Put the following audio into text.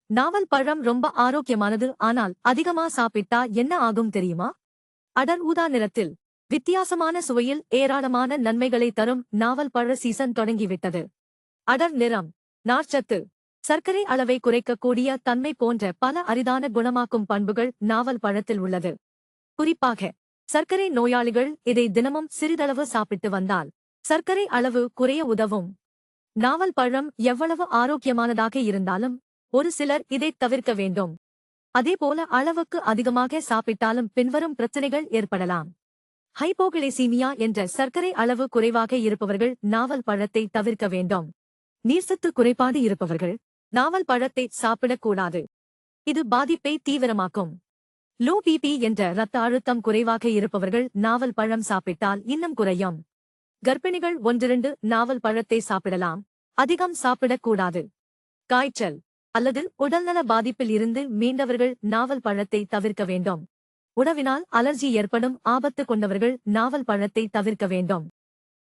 நாவல் பழம் ரொம்ப ஆரோக்கியமானது, ஆனால் அதிகமா சாப்பிட்டா என்ன ஆகும் தெரியுமா? அடர் ஊதா நிறத்தில் வித்தியாசமான சுவையில் ஏராளமான நன்மைகளை தரும் நாவல் பழ சீசன் தொடங்கிவிட்டது. அடர் நிறம், நார்ச்சத்து, சர்க்கரை அளவை குறைக்கக்கூடிய தன்மை போன்ற பல அரிதான குணமாக்கும் பண்புகள் நாவல் பழத்தில் உள்ளது. குறிப்பாக சர்க்கரை நோயாளிகள் இதை தினமும் சிறிதளவு சாப்பிட்டு வந்தால் சர்க்கரை அளவு குறைய உதவும். நாவல் பழம் எவ்வளவு ஆரோக்கியமானதாக இருந்தாலும் ஒரு சிலர் இதைத் தவிர்க்க வேண்டும். அதேபோல அளவுக்கு அதிகமாக சாப்பிட்டாலும் பின்வரும் பிரச்சனைகள் ஏற்படலாம். ஹைபோகிளைசீமியா என்ற சர்க்கரை அளவு குறைவாக இருப்பவர்கள் நாவல் பழத்தை தவிர்க்க வேண்டும். நீர்சத்து குறைபாடு இருப்பவர்கள் நாவல் பழத்தை சாப்பிடக்கூடாது. இது பாதிப்பை தீவிரமாக்கும். லோ பிபி என்ற இரத்த அழுத்தம் குறைவாக இருப்பவர்கள் நாவல் பழம் சாப்பிட்டால் இன்னும் குறையும். கர்ப்பிணிகள் 1-2 நாவல் பழத்தை சாப்பிடலாம், அதிகம் சாப்பிடக்கூடாது. காய்ச்சல் அல்லது உடல்நல பாதிப்பில் இருந்து மீண்டவர்கள் நாவல் பழத்தை தவிர்க்க வேண்டும். உணவினால் அலர்ஜி ஏற்படும் ஆபத்து கொண்டவர்கள் நாவல் பழத்தை தவிர்க்க வேண்டும்.